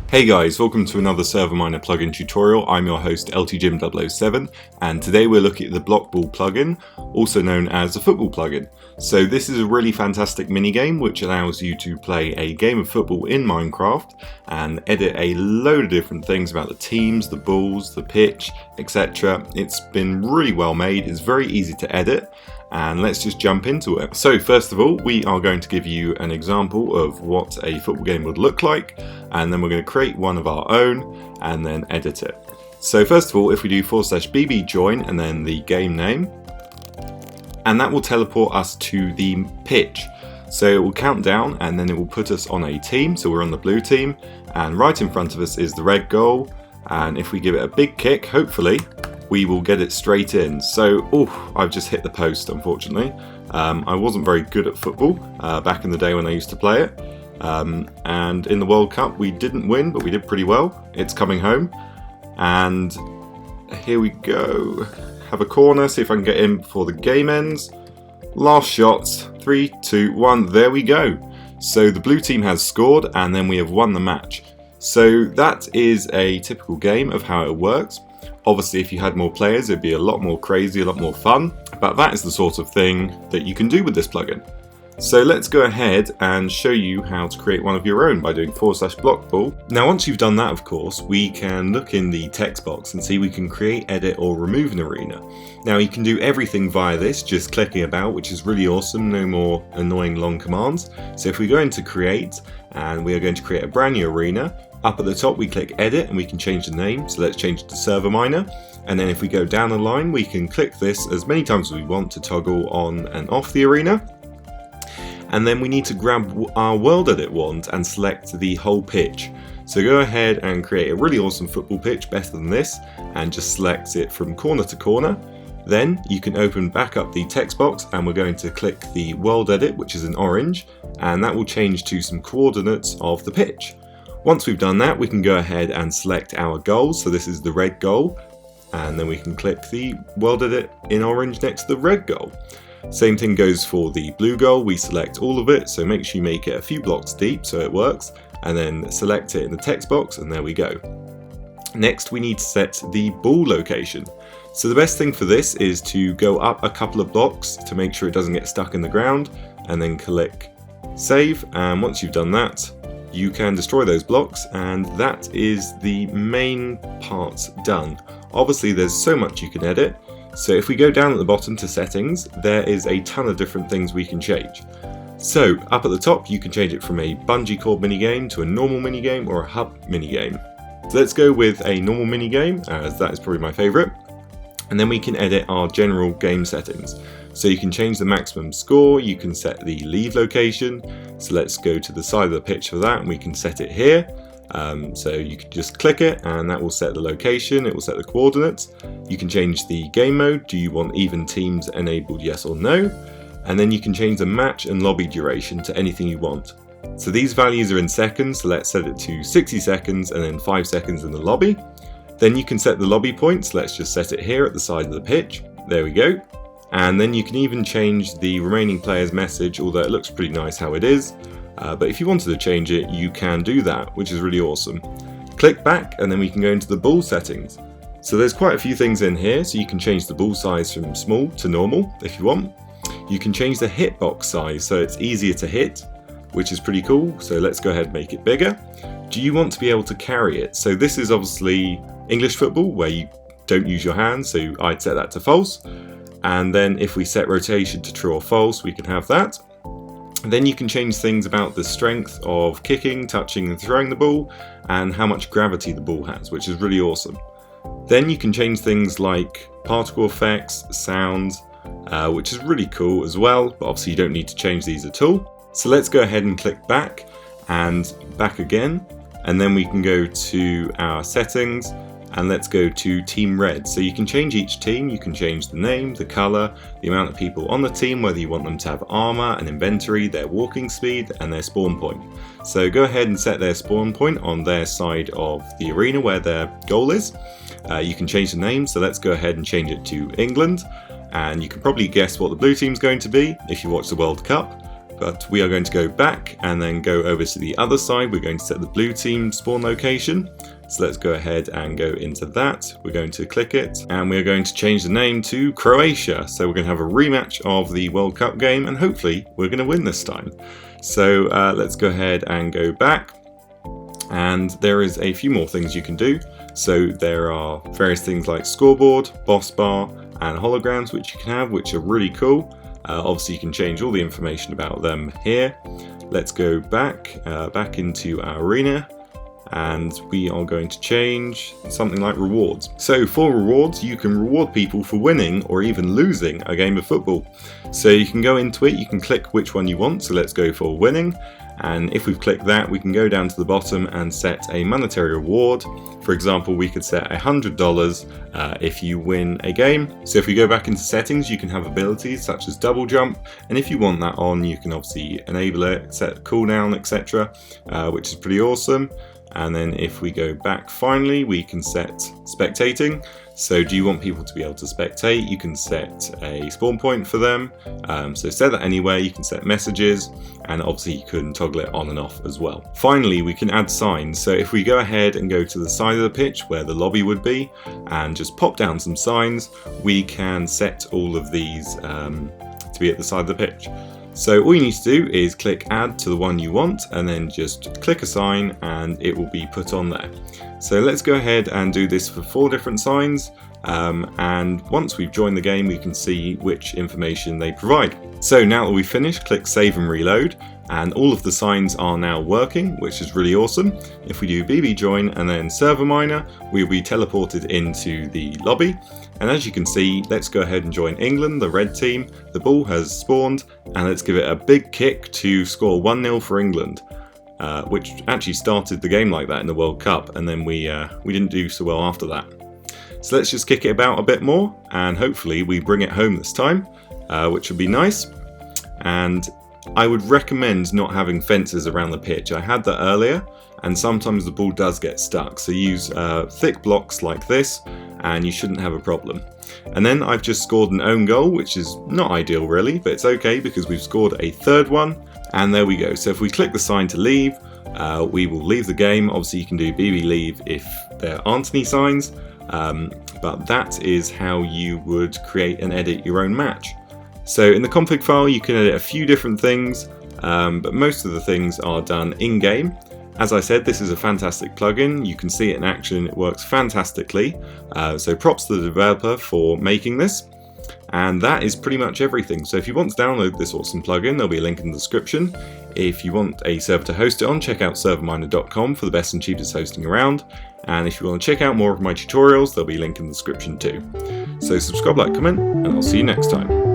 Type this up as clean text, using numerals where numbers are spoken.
Hey guys, welcome to another ServerMiner plugin tutorial. I'm your host LTJim007 and today we're looking at the block ball plugin, also known as the football plugin. So this is a really fantastic minigame which allows you to play a game of football in Minecraft and edit a load of different things about the teams, the balls, the pitch, etc. It's been really well made, it's very easy to edit. And let's just jump into it. So first of all, we are going to give you an example of what a football game would look like, and then we're going to create one of our own and then edit it. So first of all, if we do /bb join and then the game name, and that will teleport us to the pitch. So it will count down and then it will put us on a team, so we're on the blue team, and right in front of us is the red goal, and if we give it a big kick, hopefully, we will get it straight in. So, I've just hit the post, unfortunately. I wasn't very good at football back in the day when I used to play it. And in the World Cup, we didn't win, but we did pretty well. It's coming home. And here we go. Have a corner, see if I can get in before the game ends. Last shots, 3, 2, 1, there we go. So the blue team has scored, and then we have won the match. So that is a typical game of how it works. Obviously, if you had more players, it'd be a lot more crazy, a lot more fun, but that is the sort of thing that you can do with this plugin. So let's go ahead and show you how to create one of your own by doing /blockball. Now, once you've done that, of course, we can look in the text box and see we can create, edit, or remove an arena. Now, you can do everything via this, just clicking about, which is really awesome, no more annoying long commands. So if we go into create, and we are going to create a brand new arena, up at the top we click edit and we can change the name, so let's change it to ServerMiner, and then if we go down the line we can click this as many times as we want to toggle on and off the arena, and then we need to grab our world edit wand and select the whole pitch. So go ahead and create a really awesome football pitch, better than this, and just select it from corner to corner. Then you can open back up the text box and we're going to click the world edit, which is in orange, and that will change to some coordinates of the pitch. Once we've done that, we can go ahead and select our goals. So this is the red goal, and then we can click the world edit in orange next to the red goal. Same thing goes for the blue goal. We select all of it, so make sure you make it a few blocks deep so it works, and then select it in the text box, and there we go. Next, we need to set the ball location. So the best thing for this is to go up a couple of blocks to make sure it doesn't get stuck in the ground, and then click save, and once you've done that, you can destroy those blocks, and that is the main part done. Obviously there's so much you can edit, so if we go down at the bottom to settings, there is a ton of different things we can change. So up at the top you can change it from a bungee cord minigame to a normal minigame or a hub minigame. So let's go with a normal minigame, as that is probably my favourite, and then we can edit our general game settings. So you can change the maximum score, you can set the leave location, so let's go to the side of the pitch for that and we can set it here. So you can just click it and that will set the location, it will set the coordinates. You can change the game mode, do you want even teams enabled, yes or no? And then you can change the match and lobby duration to anything you want. So these values are in seconds, so let's set it to 60 seconds and then 5 seconds in the lobby. Then you can set the lobby points, let's just set it here at the side of the pitch, there we go. And then you can even change the remaining player's message, although it looks pretty nice how it is. But if you wanted to change it, you can do that, which is really awesome. Click back and then we can go into the ball settings. So there's quite a few things in here, so you can change the ball size from small to normal if you want. You can change the hitbox size so it's easier to hit, which is pretty cool. So let's go ahead and make it bigger. Do you want to be able to carry it? So this is obviously English football where you don't use your hands, so I'd set that to false. And then if we set rotation to true or false, we can have that. And then you can change things about the strength of kicking, touching and throwing the ball, and how much gravity the ball has, which is really awesome. Then you can change things like particle effects, sounds, which is really cool as well, but obviously you don't need to change these at all. So let's go ahead and click back and back again, and then we can go to our settings, and let's go to Team Red. So you can change each team, you can change the name, the colour, the amount of people on the team, whether you want them to have armour and inventory, their walking speed and their spawn point. So go ahead and set their spawn point on their side of the arena where their goal is. You can change the name, so let's go ahead and change it to England. And you can probably guess what the blue team's going to be if you watch the World Cup. but we are going to go back and then go over to the other side. We're going to set the blue team spawn location. So let's go ahead and go into that. We're going to click it and we're going to change the name to Croatia. So we're going to have a rematch of the World Cup game and hopefully we're going to win this time. So let's go ahead and go back. And there is a few more things you can do. So there are various things like scoreboard, boss bar, and holograms which you can have, which are really cool. Obviously you can change all the information about them here. Let's go back into our arena, and we are going to change something like rewards. So for rewards, you can reward people for winning or even losing a game of football. So you can go into it, you can click which one you want. So let's go for winning. And if we've clicked that, we can go down to the bottom and set a monetary reward. For example, we could set $100 if you win a game. So if we go back into settings, you can have abilities such as double jump. And if you want that on, you can obviously enable it, set cooldown, etc., which is pretty awesome. And then if we go back finally, we can set spectating. So do you want people to be able to spectate? You can set a spawn point for them. So set that anywhere. You can set messages, and obviously you can toggle it on and off as well. Finally, we can add signs. So if we go ahead and go to the side of the pitch where the lobby would be and just pop down some signs, we can set all of these to be at the side of the pitch. So all you need to do is click add to the one you want and then just click a sign and it will be put on there. So let's go ahead and do this for 4 different signs, and once we've joined the game we can see which information they provide. So now that we've finished, click save and reload, and all of the signs are now working, which is really awesome. If we do BB join and then ServerMiner, we'll be teleported into the lobby. And as you can see, let's go ahead and join England, the red team. The ball has spawned, and let's give it a big kick to score 1-0 for England, which actually started the game like that in the World Cup, and then we didn't do so well after that. So let's just kick it about a bit more, and hopefully we bring it home this time, which would be nice. And I would recommend not having fences around the pitch. I had that earlier, and sometimes the ball does get stuck. So use thick blocks like this, and you shouldn't have a problem. And then I've just scored an own goal, which is not ideal really, but it's okay because we've scored a 3rd one. And there we go. So if we click the sign to leave, we will leave the game. Obviously you can do BB leave if there aren't any signs, but that is how you would create and edit your own match. So in the config file you can edit a few different things, but most of the things are done in-game. As I said, this is a fantastic plugin. You can see it in action, it works fantastically. So props to the developer for making this. And that is pretty much everything. So if you want to download this awesome plugin, there'll be a link in the description. If you want a server to host it on, check out ServerMiner.com for the best and cheapest hosting around. And if you want to check out more of my tutorials, there'll be a link in the description too. So subscribe, like, comment, and I'll see you next time.